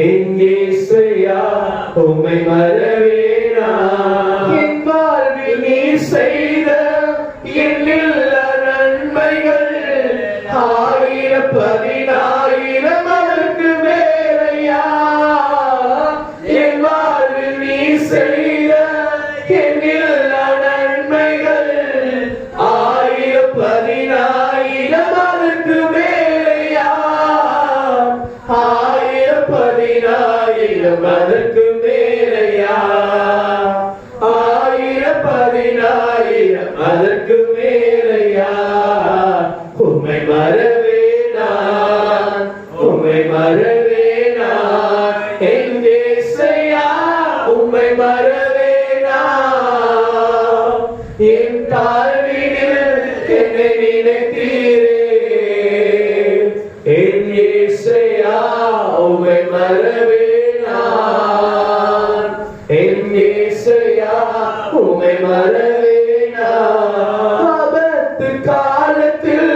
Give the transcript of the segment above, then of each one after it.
எங்கேசையா உம்மை மறவேனா, என் வாழ்வில் நீ செய்த எண்ணில் நன்மைகள் ஆயிரம் பதினாயிரம் அதற்கு மேலையா. என் வாழ்வில் நீ செய்த எண்ணில் நன்மைகள் ஆயிரம் பதினாயிரம் அதற்கு மேலையா. ஆயிரம் பதினாயிரம் அதற்கு மேலையா. ஆயிரம் பதினாயிரம் அதற்கு மேலையா. உம்மை மறவேனா, உம்மை மறவேனா, எங்கேசையா உம்மை மறவேனா. என் தாழ்வினில் என்னை நினைத்தீரே, எங்கேசையா உம்மை மறவேனா, எங்கேசையா உம்மை மறவேனா. ஆபத்து காலத்தில்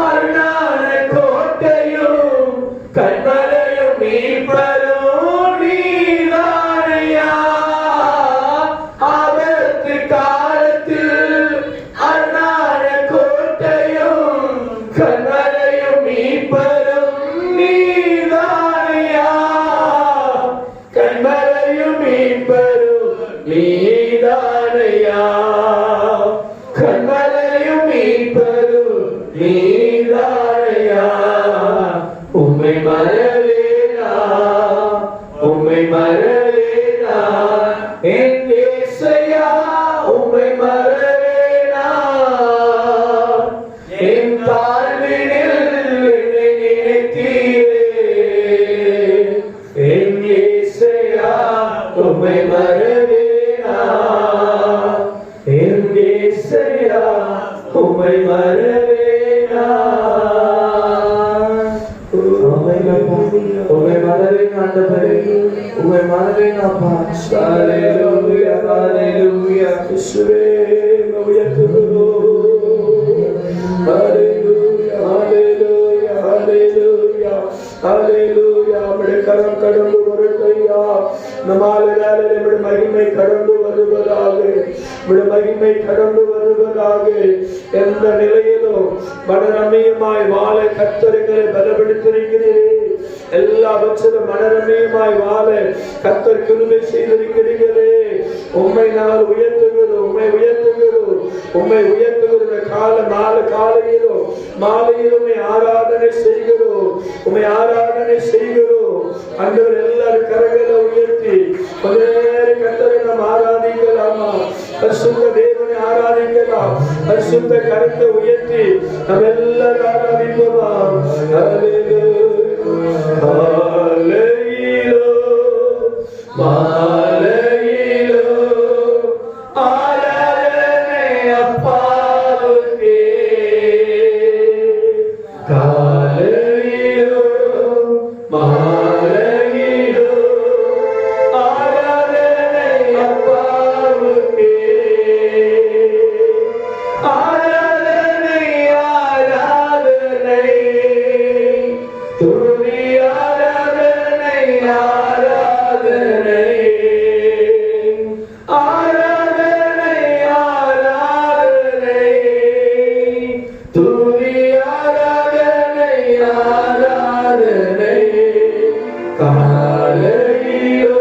அருணான கோட்டையும் கண்மலையும் மீட்பரும் நீதானையா. ஆபத்து காலத்தில் அருணான கோட்டையும் கண்மலையும் மீட்பரும் நீதானையா. கண்மலையும் மீட்பரும் நீதானையா. கண்மலையும் மீட்பரும் நீதானையா. உம்மை மறவேனா, உம்மை மறவேனா, எங்கேசையா உம்மை மறவேனா. என் தாழ்வினில் என்னை நினைத்தீரே, எங்கேசையா உம்மை மறவேனா, எங்கேசையா உம்மை மறவேனா. உம்மை மறவேனா ஆண்டவரே, உம்மை மறவேனா அப்பா. ஹல்லேலூயா, ஹல்லேலூயா. இயேசுவே உயர்த்துகிறோம். ஹல்லேலூயா, ஹல்லேலூயா, ஹல்லேலூயா, ஹல்லேலூயா. நம்முடைய கரம் கடந்து வரட்டையா. நம்மால் நம்முடைய மகிமை கடந்து வருவதாக, நம்முடைய மகிமை கடந்து வருவதாக. எந்த நிலையிலும் மனரம்மியமாய் வாழ கர்த்தரை பலப்படுத்திருக்கிறீரே. எல்லாவற்றிலும் மனரம்மியமாய் வாழ கர்த்தர் கிருபை செய்திருக்கிறீர்களே. உம்மை நாங்கள் உயர்த்துகிறோம், உம்மை உயர்த்துகிறோம், உம்மை உயர்த்துகிற காலையிலும் மாலையிலும் ஆராதனை செய்கிறோம், உம்மை ஆராதனை செய்கிறோம். அந்தவர் எல்லாரும் கரங்களை உயர்த்தி கொஞ்ச நேரம் கர்த்தரை நாம் ஆராதிக்கலாமா? பரிசுத்த தேவனை ஆராதிக்கலாம். பரிசுத்த கரத்தை உயர்த்தி நாம் எல்லாரும் ஆராதிப்போமா? காலையிலோ மாலையிலோ ஆராதனை அப்பாவுக்கே. காலையிலோ மாலையிலோ ஆராதனை அப்பாவுக்கே. ஆராதனை ஆராதனை துதி ஆராதனை ஆராதனை ஆராதனை ஆராதனை துதி ஆராதனை ஆராதனை. காலையிலோ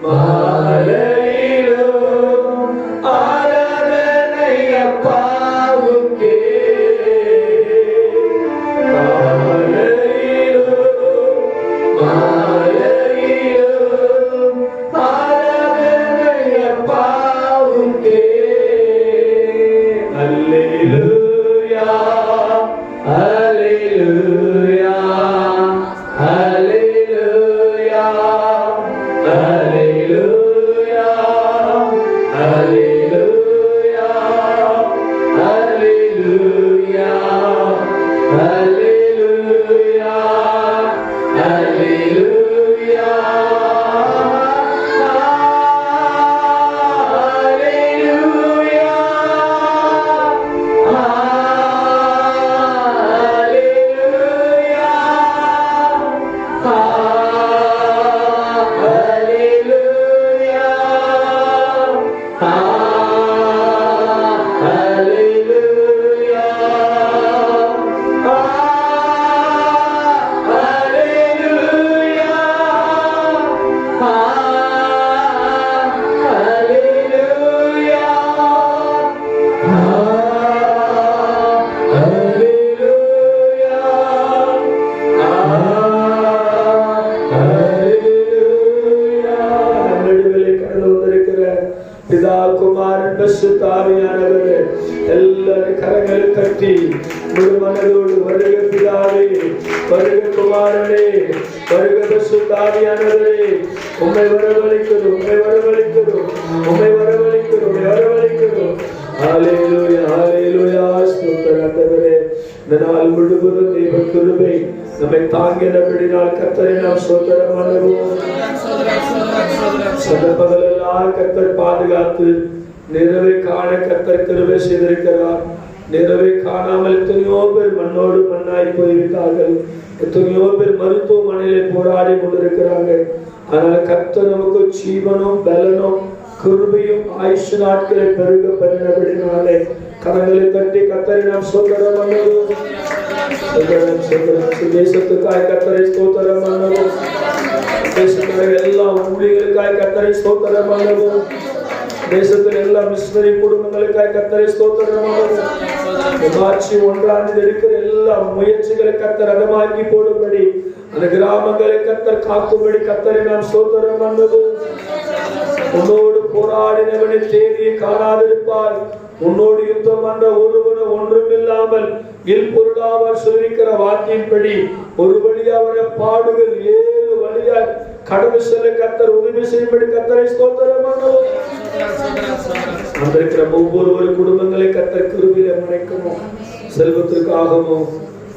மாலையிலோ ஆராதனை அப்பாவுக்கே. காலையிலோ மாலையிலோ ஆராதனை அப்பாவுக்கே. அல்லேலூயா, அல்லேலூயா, அல்லேலூயா, ஆவியானவரே எல்லாரும் கரங்களை தட்டி முழு மனதோடு வருக பிதாவே, வருக குமாரனே, வருக பரிசுத்த ஆவியானவரே, உம்மை வரவழைக்கிறோம், உம்மை வரவழைக்கிறோம், உம்மை வரவழைக்கிறோம், உம்மை வரவழைக்கிறோம். ஹல்லேலூயா, ஹல்லேலூயா. ஸ்தோத்திரம் ஆண்டவரே. இந்த நாள் முழுவதும் தேவ கிருபை நம்மை தாங்கினபடினால் கர்த்தரை நாம் ஸ்தோத்திரம் பண்ணுவோம். சந்தர்ப்பங்களெல்லாம் கர்த்தர் பாதுகாத்து நிறைவை காண கர்த்தர் கிருபை செய்திருக்கிறார். நிறைவை காணாமல் எத்தனையோ பேர் மண்ணோடு மண்ணாய் போய்விட்டார்கள். எத்தனையோ பேர் மருத்துவமனையிலே போராடி கொண்டிருக்கிறாங்க. அதனால கர்த்தர் நமக்கு ஜீவனும் பலனும் கிருபையும் ஆயுஷ் நாட்களை பெருக பண்ணினபடினாலே கரங்களை தட்டி கர்த்தரை நாம் ஸ்தோத்திரம் பண்ணுவோம். தேசத்துக்காய் கர்த்தரை ஸ்தோத்திரம் பண்ணுவோம். தேசத்தில் எல்லா ஊழியர்களுக்காய் கர்த்தரை ஸ்தோத்திரம் பண்ணுவோம். தேசத்தில் எல்லா மிஷனரி குடும்பங்களுக்காய் கர்த்தரை ஸ்தோத்திரம் பண்ணுவோம். மார்ச் 1 இருக்கிற எல்லா முயற்சிகளை கர்த்தர் அதமாக்கி போடும்படி, அந்த கிராமங்களை கர்த்தர் காக்கும்படி கர்த்தரை நாம் ஸ்தோத்திரம் பண்ணுவோம். உன்னோடு போராடினவனை தேடியை காணாதிருப்பார். உன்னோடு யுத்தம் பண்ற ஒருவனும் ஒன்றுமில்லாமல் இல்பொருளாவார் சொல்லிருக்கிற வார்த்தையின்படி ஒரு வழியா அவரை பாடுகள் 7 வழியா கடவுள் செல்ல கர்த்தர் உதவி செய்யும்படி கர்த்தரை ஸ்தோத்திரம் பண்ணுவோம். வந்திருக்கிற ஒவ்வொரு குடும்பங்களை கர்த்தர் கிருபையிலே மறைக்கவும், செல்வத்திற்காகவும்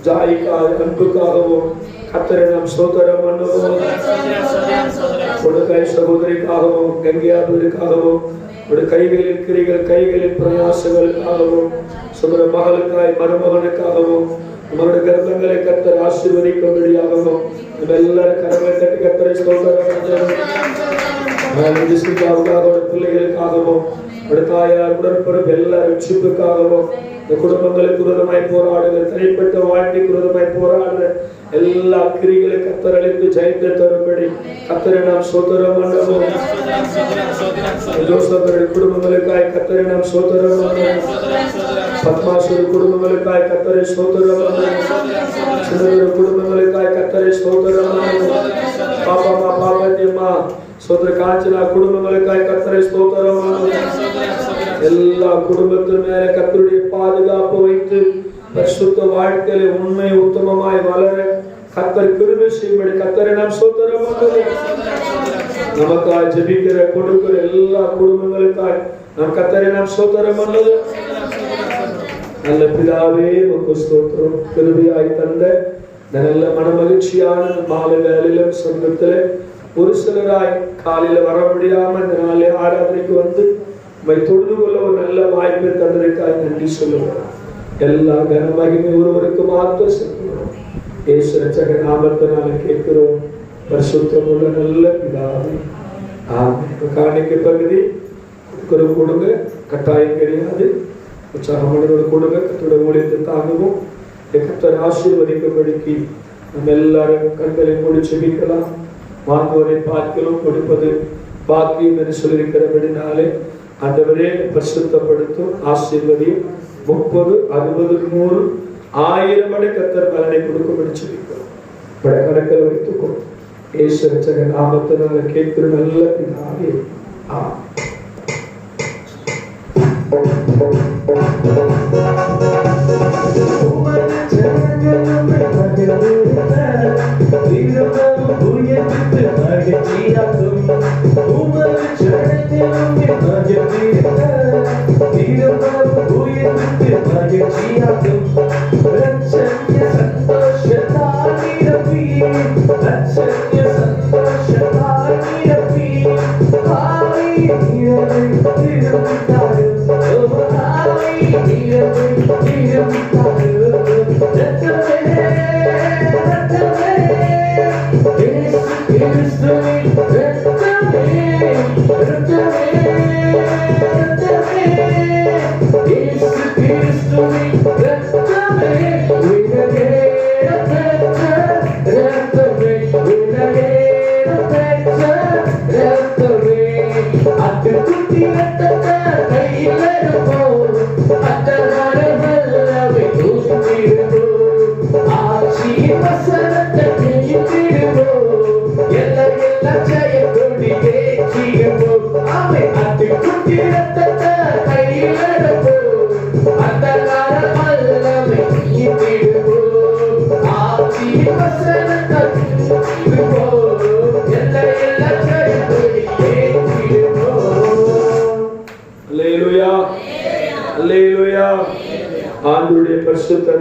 ஜாய்க்காக அன்புக்காகவும் கர்த்தரை நாம் ஸ்தோத்திரம் பண்ணுவோம். கொடுக்காய் சகோதரிக்காகவும் கங்கியாபுரிக்காகவும் கைகளின் கிரிகள் கைகளின் பிரயாசங்களுக்காகவும் சுமர மகளுக்காய் மருமகனுக்காகவும் நம்மளுடைய கர்ப்பங்களை கர்த்தர் ஆசீர்வதிக்கும்படியாகவும் நம்ம எல்லாரும் கரங்களை தட்டி கர்த்தரை ஸ்தோத்திரம் பிள்ளைகளுக்காகவும் தாயார் உடன்படும் எல்லா ரட்சிப்புக்காகவும் இந்த குடும்பங்களுக்கு விரோதமாய் போராடுகிற, தனிப்பட்ட வாழ்க்கைக்கு விரோதமாய் போராடுற எல்லா கிரிகளை கர்த்தர் அளித்து ஜெயத்தை தரும்படி கர்த்தரை நாம் ஸ்தோத்திரம் பண்ணுவோம். ஜோசப் குடும்பங்களுக்காய் கர்த்தரை நாம் ஸ்தோத்திரம் பண்ணுவோம். பத்மாசுரி குடும்பங்களுக்காய் கர்த்தரை ஸ்தோத்திரம் பண்ணுவோம். சிறுவர் குடும்பங்களுக்காய் கர்த்தரை ஸ்தோத்திரம் பண்ணுவோம். பாப்பாமா பாப்பாத்தியம்மா சோதர காஞ்சனா குடும்பங்களுக்காய் கர்த்தரை ஸ்தோத்திரம் பண்ணுவோம். எல்லா குடும்பத்தின் மேல கர்த்தருடைய பாதுகாப்பு வைத்து பரிசுத்த வாழ்க்கையில உண்மை உத்தமமாய் வளர கர்த்தர் கிருபை செய்யும்படி கர்த்தரை நாம் ஸ்தோத்திரம் பண்ணுவோம். நமக்காய் ஜெபிக்கிற கொடுக்கிற எல்லா குடும்பங்களுக்காய் நாம் கர்த்தரை நாம் ஸ்தோத்திரம் பண்ணுவோம். நல்ல பிதாவே உமக்கு ஸ்தோத்திரம். கிருபையாய் தந்த நல்ல மனமகிழ்ச்சியான மாலை வேளையிலும் சொந்தத்திலே ஒரு சிலராய் காலையில வர முடியாம இந்த நாளை ஆராதனைக்கு வந்து தொழுது கொள்ள ஒரு நல்ல வாய்ப்பை தந்ததற்காக நன்றி சொல்லுவோம். எல்லா கன மகிமை ஒருவருக்கு மாத்திரம் செலுத்துவோம். இயேசு ரட்சக நாமத்தினால கேட்கிறோம். பரிசுத்தம் உள்ள நல்ல பிதாவே ஆமென். காணிக்கை பகுதி கொடுங்க, கட்டாயம் கிடையாது. உற்சாகமானதோடு கொடுங்க. கர்த்தருடைய ஊழியத்தை தாங்குவோம். கர்த்தர் ஆசீர்வதிக்கும்படிக்கு நம்ம எல்லாரும் கண்களை மூடி ஜெபிக்கலாம். வாங்குவதை பார்க்கலும் கொடுப்பது பாக்கியம் என்று சொல்லியிருக்கிறபடினாலே ஆண்டவரே பரிசுத்தப்படுத்தும், ஆசீர்வதியும். 30, 60, 100, 1000 மடங்கு கர்த்தர் பலனை கொடுக்கும்படி ஜெபிக்கிறோம். கணக்கில் வைத்துக்கொள். இயேசு ரட்சக நாமத்தினால கேட்கிற நல்ல பிதாவே ஆமென். Let's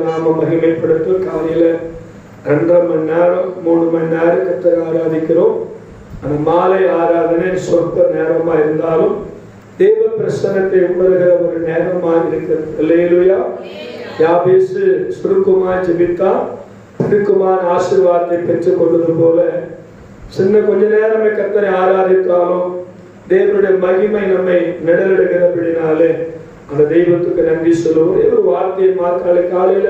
நாம மகிமைப்படுத்தும். காலையில 2.5 மணி நேரம் 3 மணி நேரம் கர்த்தரை ஆராதிக்கிறோம். அந்த மாலை ஆராதனை சொற்ப நேரமா இருந்தாலும் தேவ பிரசன்னத்தை உணர்கிற ஒரு நேரமா இருக்கிறது. அல்லேலூயா. யாபேசு சுருக்கமாய் ஜெபித்தா பெருக்குமான ஆசீர்வாதத்தை பெற்றுக் கொள்வது போல சின்ன கொஞ்ச நேரமே கர்த்தரை ஆராதித்தாலும் தேவனுடைய மகிமை நம்மை நிழலிடுகிறபடினாலே அந்த தெய்வத்துக்கு நன்றி சொல்லுவோம். ஒரு வார்த்தையை மாற்றாலே காலையில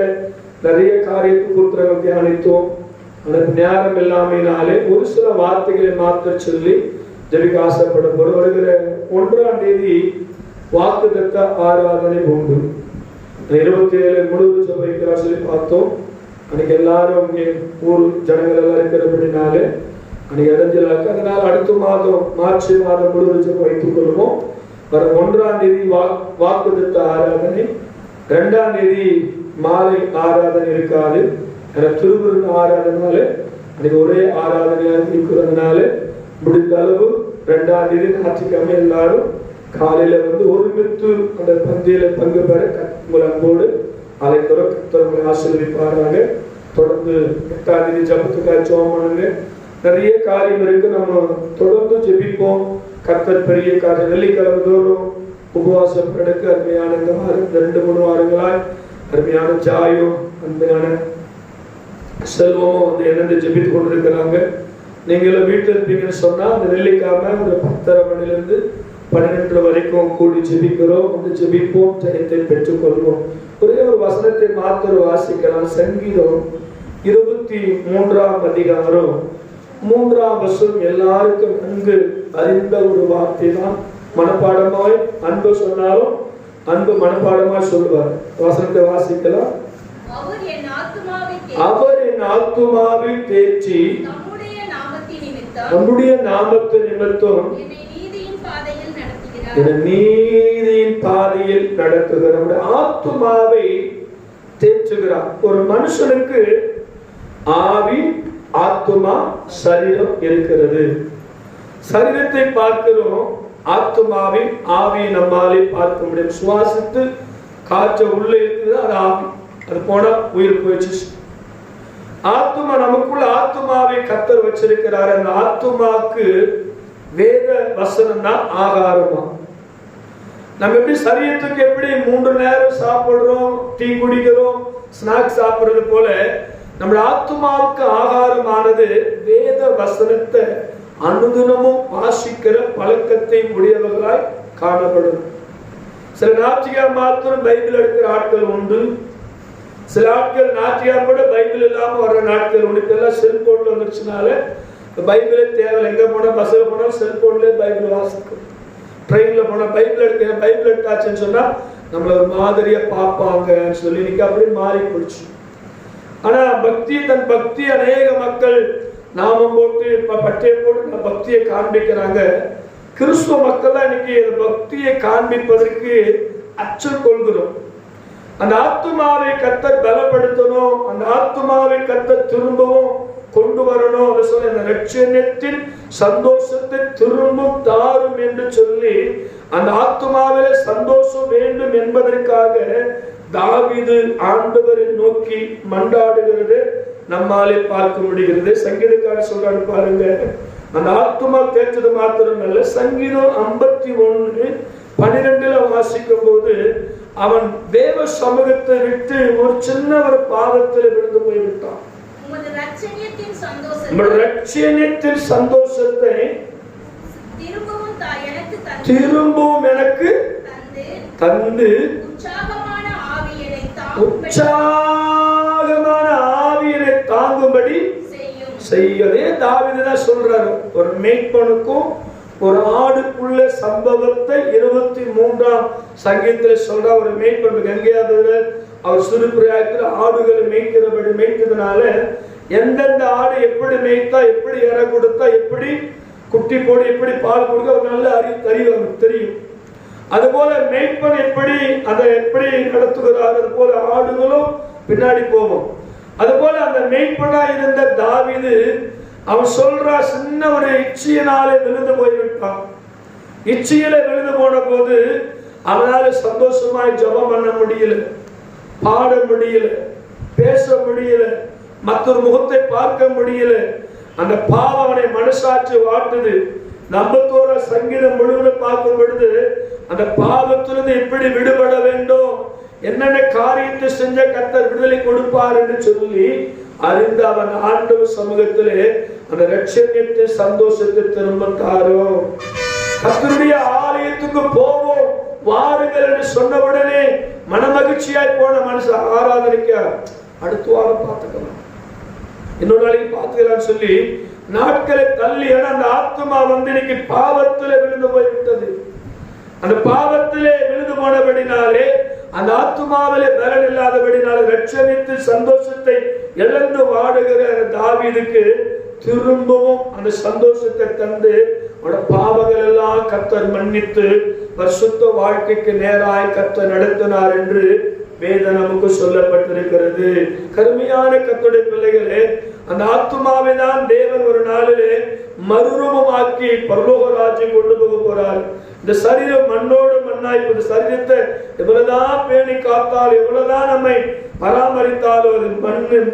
நிறைய காரியத்தை புத்திரங்கள் தியானித்தோம். அந்த நேரம் இல்லாமையினாலே ஒரு சில வார்த்தைகளை மாற்ற சொல்லி ஜெபிக்க ஆசைப்படும். வருகிற 1ஆம் தேதி வாக்குத்தத்த ஆராதனை உண்டு. 27 முழுவதும் சபைக்கிறா சொல்லி பார்த்தோம். அன்னைக்கு எல்லாரும் ஊர் ஜனங்கள் எல்லாம் இருக்கிறபடினாலே அன்னைக்கு இடைஞ்சலாக்க, அதனால அடுத்த மாதம் மார்ச் மாதம் முழுவதும் வைத்துக் கொள்வோம். வர 1ஆம் தேதி வாக்குத்தத்த ஆராதனை, 2ஆம் தேதி மாலை ஆராதனை இருக்காது. திருவிருந்த ஆராதனால அன்னைக்கு ஒரே ஆராதனையாக இருக்கிறதுனால முடிந்த அளவு 2ஆம் தேதி ஞாயிற்றுக்கிழமை எல்லாரும் காலையில ஒருமித்து அந்த பந்தியில பங்கு பெற உங்கள் அன்போடு அழைக்கிறோம். கர்த்தர் உங்களை ஆசீர்வதிப்பாராக. தொடர்ந்து 8ஆம் தேதி ஜபத்துக்காக ஜெபம் பண்ணுங்க. நிறைய காரியம் இருக்கு, நம்ம தொடர்ந்து ஜெபிப்போம். கர்த்தர் பெரிய காரியம். வெள்ளிக்கிழமை தோறும் உபவாசம் நடக்க அருமையான இந்த 2-3 வாரங்களாய் அருமையான ஜாயும் அருமையான செல்வமும் இணைந்து ஜெபித்து கொண்டிருக்கிறாங்க. நீங்களும் வீட்டில் இருப்பீங்கன்னு சொன்னா அந்த வெள்ளிக்கிழமை ஒரு 10:30 மணிலிருந்து 12 வரைக்கும் கூடி ஜெபிக்கிறோம். ஜெபிப்போம், ஜெயத்தை பெற்றுக்கொள்வோம். ஒரே ஒரு வசனத்தை மாத்திர வாசிக்கலாம். சங்கீதம் 23ஆம் அதிகாரம் 3ஆம் வசனம் எல்லாருக்கும் நன்கு அறிந்த ஒரு வார்த்தை தான். மனப்பாடமாய் அன்பு சொன்னாலும் அன்பு மனப்பாடமாய் சொல்லுவார். வசனத்தை வாசிக்கலாம். அவர் என் ஆத்துமாவை தேற்றி நம்முடைய நாமத்து நிமித்தம் நீதியின் பாதையில் நடத்துகிறார். நம்முடைய ஆத்துமாவை தேற்றுகிறார். ஒரு மனுஷனுக்கு ஆவி, ஆத்துமா, சரீரம் இருக்கிறது. சரீரத்தை பார்க்கிறோம், ஆத்துமாவின் ஆவி நம்மாலே பார்க்க முடியும். சுவாசித்து காற்று உள்ள இருக்குது, அது ஆவி. அது போனா உயிர் போயிடுச்சு. ஆத்துமா நமக்குள்ள ஆத்துமாவை கர்த்தர் வச்சிருக்கிறார். அந்த ஆத்துமாக்கு வேத வசனம் தான் ஆகாரமா. நம்ம எப்படி சரீரத்துக்கு எப்படி 3 நேரம் சாப்பிடுறோம், டீ குடிக்கிறோம், ஸ்நாக்ஸ் சாப்பிடுறது போல நம்ம ஆத்துமாவுக்கு ஆகாரமானது வேத வசனத்தை அனுதினமும் வாசிக்கிற பழக்கத்தை உடையவர்களாய் காணப்படும். சில ஞாயிற்றுக்கிழமை மாத்திரம் பைபிள் எடுக்கிற ஆட்கள் உண்டு. சில ஆட்கள் ஞாயிற்றுக்கிழமை கூட பைபிள் இல்லாம வர்ற நாட்கள் உண்டு. எல்லாம் செல்போன்ல வந்துருச்சுனால பைபிளே தேவை. எங்க போனா பஸ்ல போனா செல்போன்ல பைபிள் வாசிக்கும். ட்ரெயின்ல போனா பைபிள் எடுத்தாச்சுன்னு சொன்னா நம்மள ஒரு மாதிரியா பார்ப்பாங்கன்னு சொல்லி இன்னைக்கு அப்படி மாறி போச்சு. ஆனா தன் பக்தி அநேக மக்கள் நாமம் போட்டு பட்டையை போட்டு பக்தியை காண்பிக்கிறாங்க. கிறிஸ்துவ மக்கள் தான் இன்னைக்கு பக்தியை காண்பிப்பதற்கு அச்சம் கொள்கிறோம். அந்த ஆத்துமாவை கர்த்தர் பலப்படுத்தணும், அந்த ஆத்துமாவை கர்த்தர் திரும்பவும் கொண்டு வரணும். அதை சொல்ல இந்த ரட்சணியத்தின் சந்தோஷத்தை திரும்பவும் தாரும் என்று சொல்லி அந்த ஆத்துமாவில சந்தோஷம் வேண்டும் என்பதற்காக தாவீது ஆண்டவரை நோக்கி மன்றாடுகிறது நம்மாலே பார்க்க முடிகிறது. சங்கீதக்காரர் சொல்றாரு பாருங்க, அந்த ஆத்துமா தேற்றது மாத்திரம் அல்ல. சங்கீதம் 51:12 வாசிக்கும் போது அவன் தேவ சமூகத்தை விட்டு ஒரு சின்ன ஒரு பாவத்தில் விழுந்து போய்விட்டான். ரட்சணியத்தின் சந்தோஷத்தை திரும்பவும் எனக்கு தந்து உற்சாகமான ஆவியனை தாங்கும்படி செய்யவே தாவீது தான் சொல்றாரு. ஒரு மேய்ப்பனுக்கும் ஒரு ஆடுக்குள்ள சம்பவத்தை 23ஆம் சங்கீதத்தில் சொல்ற. ஒரு மேய்ப்பன் கங்கையாவது அவர் சிறுபிராயத்தில் ஆடுகளை மேய்த்ததுனால எந்தெந்த ஆடு எப்படி மேய்த்தா, எப்படி இற கொடுத்தா, எப்படி குட்டி போடு, எப்படி பால் கொடுக்க அவர் நல்ல தெரியும். அதுபோல மேய்ப்பன் எப்படி அதை எப்படி நடத்துகிறார், அது போல ஆடுகளும் பின்னாடி போகும். அதுபோல அந்த மேய்ப்பனா இருந்த தாவீது அவன் சொல்றா, சின்ன ஒரு இச்சையினாலே விழுந்து போய்விட்டான். இச்சையில விழுந்து போன போது அவனால சந்தோஷமாய் ஜெபம் பண்ண முடியல, பாட முடியல. பேச முடியல, மற்றொரு முகத்தை பார்க்க முடியல. அந்த பாவம் அவனை மனசாட்சி வாட்டுது. 51 சங்கீதம் முழுவதும் பார்க்கும் பொழுது அந்த பாவத்திலிருந்து எப்படி விடுபட வேண்டும், என்னென்ன காரியத்தை செஞ்ச கர்த்தர் விடுதலை கொடுப்பார் என்று சொல்லி அறிந்து அவன் ஆண்டவர் சமூகத்திலே அந்த ரட்சணியத்தை சந்தோஷத்தை திரும்ப தாரோம். கர்த்தருடைய ஆலயத்துக்கு போவோம் வாருங்கள் என்று சொன்னவுடனே மனமகிழ்ச்சியாய் போன மனுஷன் ஆராதனைக்கு அடுத்த வாரம் பார்த்துக்கலாம், இன்னொரு நாளைக்கு பார்த்துக்கலாம்னு சொல்லி நாட்களை தள்ளி, அந்த ஆத்மா இன்னைக்கு பாவத்திலே விழுந்து போய்விட்டது. அந்த பாவத்திலே விழுந்து போனபடினாலே அந்த ஆத்மாவிலே பலன் இல்லாதபடினாலே ரட்சணித்து சந்தோஷத்தை இழந்து வாடுகிற தாவீதுக்கு திரும்பவும் அந்த சந்தோஷத்தை தந்து பாவங்கள் எல்லாம் கர்த்தர் மன்னித்து பரிசுத்த வாழ்க்கைக்கு நேராய் கர்த்தர் நடத்தினார் என்று வேதம் நமக்கு சொல்லப்பட்டிருக்கிறது. கருமையான கர்த்தருடைய பிள்ளைகளே, அந்த ஆத்துமாவை தான் தேவன் ஒரு நாளிலே மறுரூபமாக்கி பரலோக ராஜ்யம் கொண்டு போக போறார். இந்த சரீரம் மண்ணோடு மண்ணாய், இந்த சரீரத்தை எவ்வளவுதான் பேணி காத்தாலும் எவ்வளவுதான் நம்மை பராமரித்தாலும் அது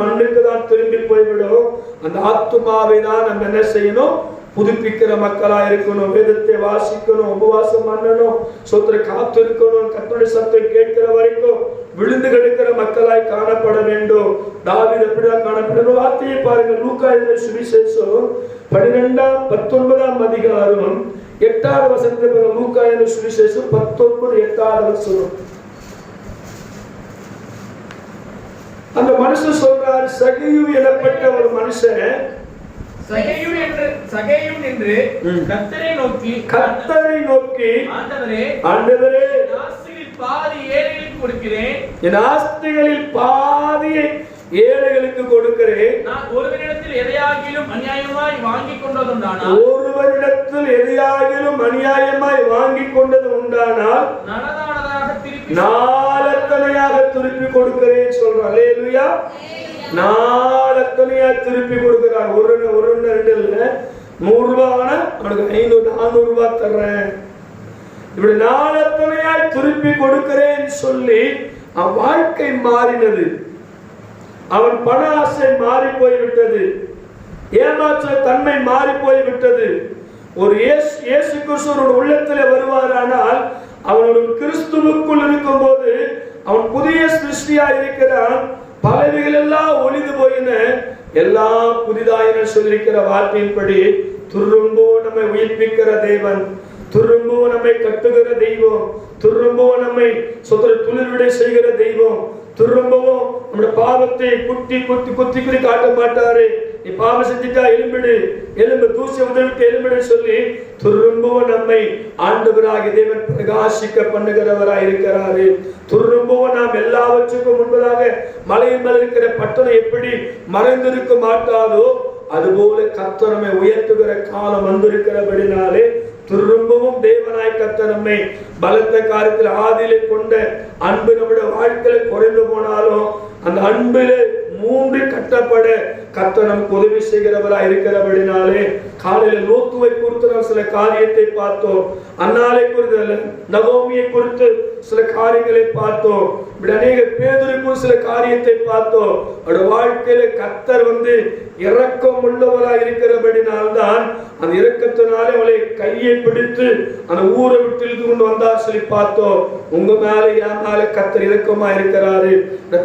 மண்ணுக்கு தான் திரும்பி போய்விடும். அந்த ஆத்துமாவை தான் நம்ம என்ன செய்யணும், புதுப்பிக்கிற மக்களா இருக்கணும். வேதத்தை வாசிக்கணும், உபவாசம் பண்ணணும், சொத்துல காத்து இருக்கணும், கர்த்தருடைய சத்தம் கேட்கிற வரைக்கும் விழுந்து கிடக்கிற மக்களாய் காணப்பட வேண்டும். தாவீது எப்படிதான் காணப்படும் வார்த்தையை பாருங்க. லூக்கா எழுதின சுவிசேஷம் 12-19 அதிகாரம் 8வது வசனத்தை பாருங்க. லூக்கா எழுதின சுவிசேஷம் 19:8 வசனம். அந்த மனுஷன் சொல்றாரு, சகேயு எனப்பட்ட ஒரு மனுஷன் சகேயும் நின்று கர்த்தரை நோக்கி ஆண்டவரே பாதி ஏழைகளுக்கு கொடுக்கிறேன், என் ஆஸ்திகளில் பாதியை ஏழைகளுக்கு கொடுக்கிறேன். நான் ஒருவரிடத்தில் எதையாகிலும் அநியாயமாய் வாங்கி கொண்டதுண்டானால் நாளத்தனையாக திருப்பி கொடுக்கிறேன் சொல்றான். அல்லேலூயா. நாளத்தனையா திருப்பி கொடுக்கிறார். ஒரு 2 இல்ல, 100 ரூபாய் அவனுக்கு 500-400 ரூபாய் தர்றேன். இப்படி நாளத்தனையாய் திருப்பி கொடுக்கிறேன் சொல்லி அவன் வாழ்க்கை மாறினது. அவன் பண ஆசை மாறி போய்விட்டது, ஏமாற்ற தன்மை மாறி போய்விட்டது. ஒரு இயேசு கிறிஸ்துவோட உள்ளத்திலே வருவாரானால் அவனோட கிறிஸ்துவுக்குள் இருக்கும் போது அவன் புதிய சிருஷ்டியா இருக்கிறான். பலவைகள் எல்லாம் ஒளிந்து போயின, எல்லாம் புதிதாயின சொல்லிருக்கிற வார்த்தையின்படி திரும்பவும் நம்மை உயிர்ப்பிக்கிற தேவன், திரும்பவும் நம்மை கட்டுகிற தெய்வம், திரும்பவும் நம்மை துளிர்விடை செய்கிற தெய்வம், திரும்பவும் நம்முடைய பாவத்தை குத்தி காட்ட மாட்டாரு. நீ பாவம் செஞ்சுட்டா எலும்பு தூசி உதவிட்டு எலும்பிடு சொல்லி திரும்பவும் நம்மை ஆண்டவராகிய தேவன் பிரகாசிக்க பண்ணுகிறவராய் இருக்கிறாரு. திரும்பவும் நாம் எல்லாவற்றுக்கும் முன்பதாக மலையின் மேல் இருக்கிற பட்டணம் எப்படி மறைந்திருக்க மாட்டாதோ அதுபோல கர்த்தர் நம்மை உயர்த்துகிற காலம் வந்திருக்கிறபடினாலே திரும்பவும் தேவனாய் கர்த்தர் நம்மை பலத்த காரியத்தில் ஆதியிலே கொண்ட அன்பு நம்முடைய வாழ்க்கையில குறைந்து போனாலும் அந்த அன்பிலே 3 கட்டப்பட கர்த்தர் நமக்கு உதவி செய்கிறவராய் இருக்கிறபடினாலே காலையில லோத்துவை குறித்து நாம் சில காரியத்தை பார்த்தோம், அன்னாலை குறித்து நகோமியை குறித்து சில காரியங்களை பார்த்தோம், இப்படி அநேக பேதுரை குறித்து சில காரியத்தை பார்த்தோம். அவருடைய வாழ்க்கையில கர்த்தர் இரக்கம் உள்ளவராய் இருக்கிறபடினால்தான் அந்த இரக்கத்தினாலே அவளை கையை பிடித்து அந்த ஊரை விட்டு இழுத்து கொண்டு வந்தார் சொல்லி பார்த்தோம். உங்க மேல என் மேல கர்த்தர் இரக்கமா இருக்கிறாரு.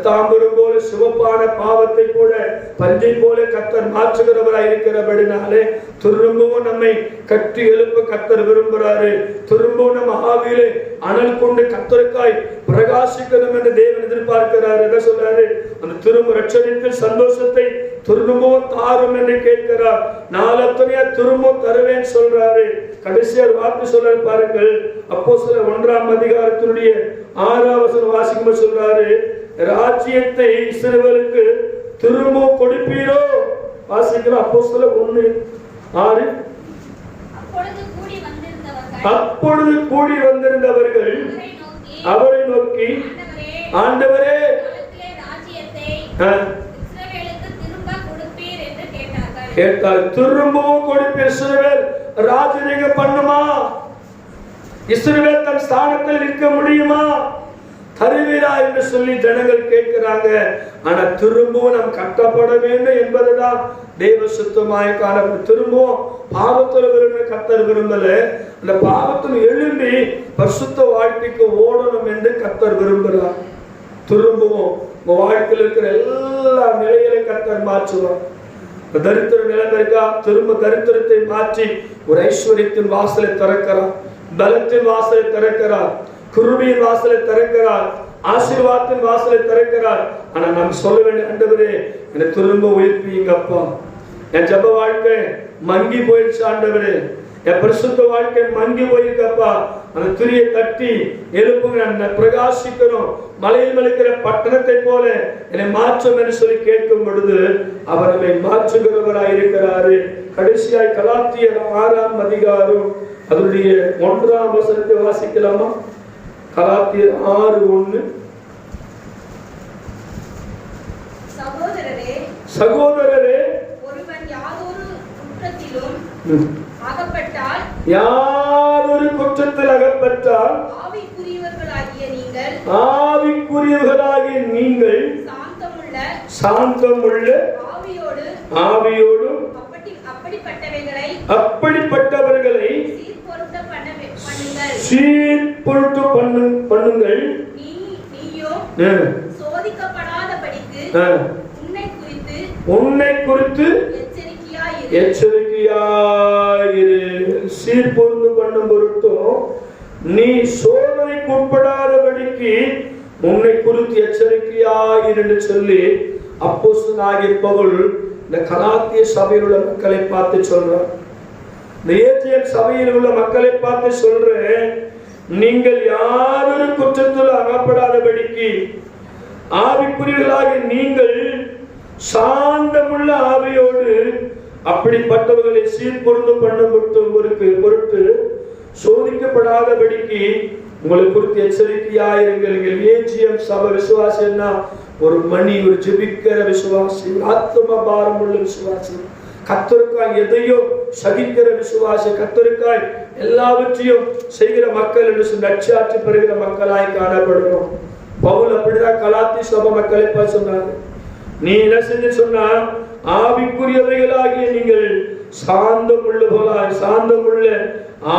தாம்பரம் போல சிவப்பான பாவத்தை கூட பஞ்சை போல கர்த்தர் மாற்றுகிறவராய் இருக்கிறபடினாலே திரும்பவும் நம்மை கட்டி எழுப்ப கர்த்தர் விரும்புகிறாரு. திரும்பவும் நம்ம ஆவியிலே அனல் கொண்டு கர்த்தருக்காய் பிரகாசிக்கணும் என்று தேவன் எதிர்பார்க்கிறார். என்ன சொல்றாரு, அந்த திரும்ப ரட்சணித்தில் சந்தோஷத்தை திரும்பவும் தாரும் என்று கேட்கிறார். நாளத்தனையா திரும்ப தருவேன் சொல்றாரு. கடைசியார் வார்த்தை சொல்றாரு பாருங்கள். அப்போஸ்தலர் 1ஆம் அதிகாரத்தினுடைய 6ஆம் வசனம் வாசிக்கும் சொல்றாரு, ராஜ்யத்தை இஸ்ரவேலுக்கு திரும்ப கொடுப்பீரோ. வாசிக்கிறோம் அப்போஸ்தலர் 1:6. அப்பொழுது கூடி வந்திருந்தவர்கள் அவரை நோக்கி, ஆண்டவரே கேட்டார், திரும்பவும் கொடுப்பீர், இஸ்ரவேல் ராஜரீகம் பண்ணுமா, இஸ்ரவேல் தன் ஸ்தானத்தில் நிற்க முடியுமா, தருவீரா என்று சொல்லி ஜனங்கள் கேட்கிறாங்க. ஆனா திரும்பவும் நாம் கட்டப்பட வேண்டும் என்பதுதான் தேவ சுத்தமாய் காணப்படும். திரும்பவும் பாவத்துல விரும்ப கர்த்தர் விரும்பல. அந்த பாவத்தில் எழும்பி பரிசுத்த வாழ்க்கைக்கு ஓடணும் என்று கர்த்தர் விரும்புகிறார். திரும்பவும் உங்க வாழ்க்கையில் இருக்கிற எல்லா நிலைகளையும் கர்த்தர் மாற்றுவார். தரித்திர நிலைமை இருக்கா, திரும்ப தரித்திரத்தை மாற்றி ஒரு ஐஸ்வர்யத்தின் வாசலை திறக்கிறார், பலத்தின் வாசலை திறக்கிறார், கிருபையின் வாசலை திறக்கிறார், ஆசீர்வாதத்தின் வாசலை திறக்கிறார். ஆனா நாம் சொல்ல வேண்டிய ஆண்டவரே என்னை திரும்ப உயிர்ப்பீங்கப்பா. என் ஜப வாழ்க்கை மங்கி போயிடுச்சு ஆண்டவரே, என் பரிசுத்த வாழ்க்கை மங்கி போயிருக்கப்பா. அந்த துரியை தட்டி எழுப்புங்க, பிரகாசிக்கணும், மலையில் மலிக்கிற பட்டணத்தை போல என்னை மாற்றும் என்று சொல்லி கேட்கும் பொழுது அவர் நம்மை மாற்றுகிறவராய் இருக்கிறாரு. கடைசியாய் கலாத்தியர் 6ஆம் அதிகாரம் அதனுடைய 1ஆம் வசனத்தை வாசிக்கலாமா? கலாத்தியர் 6:1. சகோதரரே, ஒருவன் யாதொரு குற்றத்திலும் அகப்பட்டால், யாதொரு குற்றத்தில் அகப்பட்டால், ஆவிக்குரியவர்களாகிய நீங்கள் சாந்தமுள்ள ஆவியோடும் அப்படிப்பட்டவர்களை சீர்பொருட்டு பண்ணுங்கள். உன்னை குறித்து எச்சரிக்கையாயிரு. சீர்பொருந்து பண்ணும் பொருட்டும் நீ சோதனைக்கு உட்படாதபடிக்கு உன்னை குறித்து எச்சரிக்கையாயிரு என்று சொல்லி அப்போஸ்தலனாகிய பவுல் இந்த கலாத்திய சபையில் உள்ள மக்களை பார்த்து சொல்றார். இந்த ஏத்தியன் சபையில் உள்ள மக்களை பார்த்து சொல்றேன், நீங்கள் யாரொரு குற்றத்தில் அகப்படாதபடிக்கு ஆவிக்குரியவர்களாகிய நீங்கள் சாந்தமுள்ள ஆவியோடு அப்படிப்பட்டவர்களை சீர்பொருந்து பண்ணும் பொருட்டு சோதிக்கப்படாதபடிக்கு உங்களை குறித்து எச்சரிக்கையாயிருங்கள். ஏஜிஎம் சபை விசுவாசின்னா ஒரு மணி, ஒரு ஜெபிக்கிற விசுவாசி, ஆத்ம பாரம் உள்ள விசுவாசி, கர்த்தருக்காய் எதையோ சகிக்கிற விசுவாசி, கர்த்தருக்காய் எல்லாவற்றையும் செய்கிற மக்கள் என்று நற்சாட்சி பெறுகிற மக்களாய் காணப்படணும். பவுல் அப்படிதான் கலாத்தி சபை மக்களை பார்த்து சொன்னார். நீ என்ன செஞ்சு சொன்னா, ஆவிக்குரியவைகளாகிய நீங்கள் சாந்தமுள்ள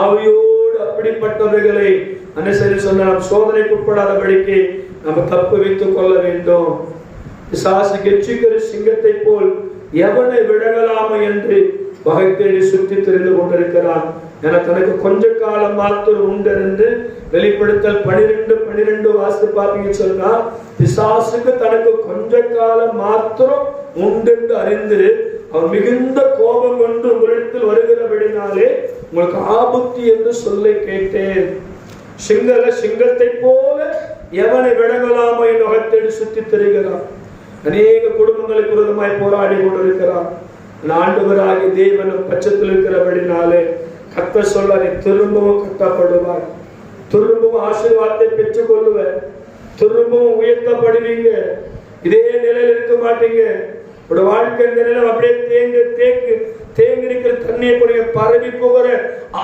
ஆவியோடு அப்படிப்பட்டவர்களை அனுசரி சொன்ன நாம் சோதனைக்கு உட்படாதபடிக்கு நம்ம தப்பு வைத்துக் கொள்ள வேண்டும். பிசாசு கெச்சிக்கிற சிங்கத்தை போல் எவனை விடகலாமோ என்று வகை தேடி சுற்றி தெரிந்து கொண்டிருக்கிறான். என தனக்கு கொஞ்ச காலம் மாத்திரம் உண்டு என்று வெளிப்படுத்தல் 12 வாசித்து பார்த்தீங்க சொன்னா, பிசாசுக்கு தனக்கு கொஞ்ச காலம் மாத்திரம் உண்டு என்று அறிந்து அவர் மிகுந்த கோபம் கொண்டு உங்களிடத்தில் வருகிறபடினாலே உங்களுக்கு ஆபத்து என்று சொல்ல கேட்டேன். சிங்கத்தை போல எவனை விடங்கலாமோ என்று வகை தேடி சுற்றி தெரிகிறான். அநேக குடும்பங்களுக்கு விரோதமாய் போராடி கொண்டிருக்கிறான். ஆண்டவராகிய தேவன் பட்சத்தில் இருக்கிறபடினாலே கர்த்தர் சொல்ல, நீ திரும்பவும் கட்டப்படுவாய், திரும்பவும் ஆசீர்வாதத்தை பெற்றுக் கொள்ளுவேன், திரும்பவும் உயர்த்தப்படுவீங்க. இதே நிலையில் இருக்க மாட்டீங்க. உங்களோட வாழ்க்கை இந்த நிலை அப்படியே தேங்கி இருக்கிற தண்ணியை போல பரவி போகிற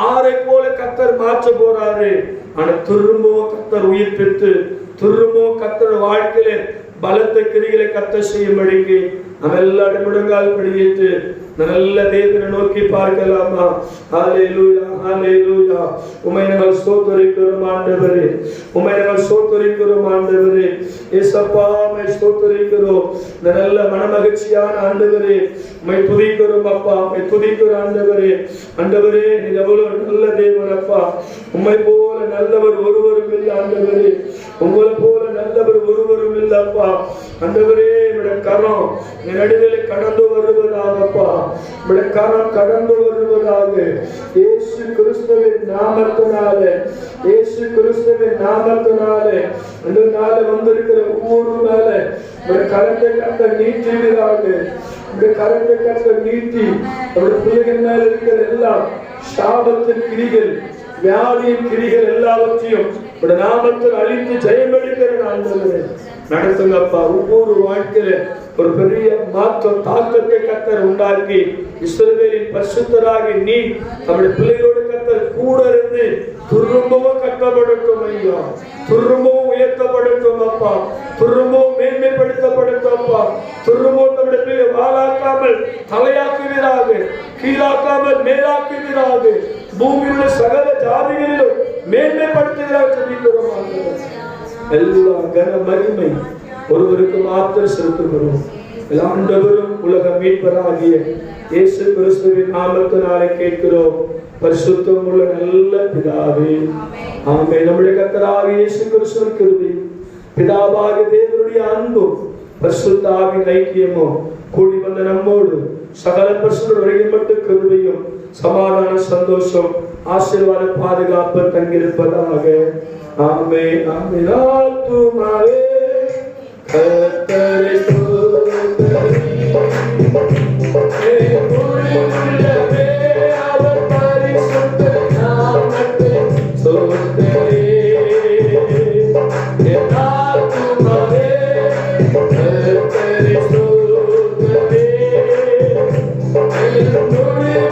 ஆறை போல கர்த்தர் மாற்ற போறாரு. ஆனா திரும்பவும் கர்த்தர் உயிர்ப்பித்து திரும்பவும் கர்த்தர் வாழ்க்கையில பலத்த கிரிகளை கர்த்தர் செய்யும்படிக்கு நம்ம எல்லாரும் முழங்கால் படியிட்டு நல்ல தேவனை நோக்கி பார்க்கலாமா? ஹல்லேலூயா, ஹல்லேலூயா. உம்மை நாங்கள் ஸ்தோத்திரிக்கிறோம் ஆண்டவரே, உம்மை நாங்கள் ஸ்தோத்திரிக்கிறோம் ஆண்டவரே. இயேசப்பா, உம்மை ஸ்தோத்திரிக்கிறோம். நல்ல மனமகிழ்ச்சியான ஆண்டவரே, உம்மை துதிக்கிறோம் அப்பா, உம்மை துதிக்கிறோம் ஆண்டவரே. ஆண்டவரே, நீ எவ்வளவு நல்ல தேவன் அப்பா. உம்மை போல நல்லவர் ஒருவரும் இல்லை ஆண்டவரே, உங்களை போல நல்லவர் ஒருவரும் இல்லை அப்பா. ஆண்டவரே, உம்முடைய கரம் என் நடுவில் கடந்து வருவதாகப்பா, உம்முடைய கரம் கடந்து வருவதாக. இயேசு கிறிஸ்துவின் நாமத்தினாலே, இயேசு கிறிஸ்துவின் நாமத்தினாலே இந்த நாள் வந்திருக்கிற ஒவ்வொரு மேல உம்முடைய கரத்தை கர்த்தர் நீட்டுவீராக. உம்முடைய கரத்தை கர்த்தர் நீட்டி அவருடைய பிள்ளைகள் மேல இருக்கிற எல்லாம் சாபத்தின் கிரிகள், வியாதியின் கிரிகள் எல்லாவற்றையும் உடைய நாமத்தில் அழித்து ஜெயம் எடுக்கிற ஆண்டவரே. நடத்துங்கப்பா. ஒவ்வொரு வாழ்க்கையில ஒரு பெரிய மாற்றம் தாக்கத்தை கர்த்தர் உண்டாக்கி இஸ்ரவேலின் பரிசுத்தராகி நீ நம்முடைய பிள்ளைகளோடு கர்த்தர் கூட இருந்து திரும்பவும் கட்டப்படட்டும் ஐயா, திரும்பவும் உயர்த்தப்படட்டும் அப்பா, திரும்பவும் மேன்மைப்படுத்தப்படட்டும் அப்பா, திரும்பவும் நம்முடைய பிள்ளை வாழாக்காமல் தலையாக்குவீராக, கீழாக்காமல் மேலாக்குவீராக, பூமியிலுள்ள சகல ஜாதிகளிலும் மேன்மைப்படுத்துகிறார். எல்லா கன மகிமை ஒருவருக்கு மாத்திரம் செலுத்துகிறோம். ஆண்டவரும் உலக மீட்பராகிய இயேசு கிறிஸ்துவின் நாமத்தினாலே கேட்கிறோம். பரிசுத்தம் உள்ள நல்ல பிதாவே, ஆமென். நம்முடைய கர்த்தராகிய இயேசு கிறிஸ்துவின் கிருபை, பிதாவாகிய தேவனுடைய அன்பும் பரிசுத்த ஆவியின் ஐக்கியமும் கூடி வந்த நம்மோடு சகல பரிசுத்தர் வரைக்கும் மட்டும் கிருபையும் சமாதான சந்தோஷம் ஆசீர்வாத பாதுகாப்பு தங்கியிருப்பதாக. ஆமென், ஆமென். ஆத்துமாவே கர்த்தரை ஸ்தோத்திரி, உள்ளமே அவர் பரிசுத்த நாமத்தை ஸ்தோத்திரி. ஆத்துமாவே கர்த்தரை ஸ்தோத்திரி,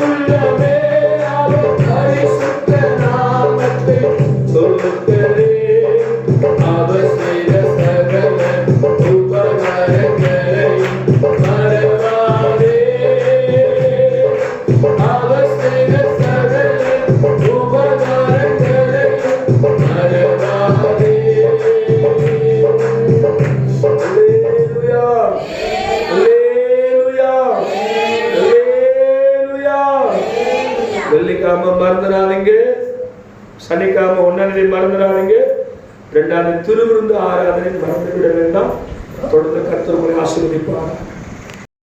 உள்ளமே அவர் பரிசுத்த நாமத்தை ஸ்தோத்திரி. அவர் செய்த சகல உபகாரங்களை மறவாதே, அவர் செய்த சகல உபகாரங்களை மறவாதே. அல்லேலூயா, அல்லேலூயா, அல்லேலூயா. வெள்ளிக்கிழமை மறந்துடாதீங்க, சனிக்கிழமை ஒன்னாம் மறந்துடாதீங்க, 2ஆம் திருவிருந்து ஆராதனை மறந்துவிட வேண்டாம். தொடர்ந்து கர்த்தர் உங்களை ஆசீர்வதிப்பார்.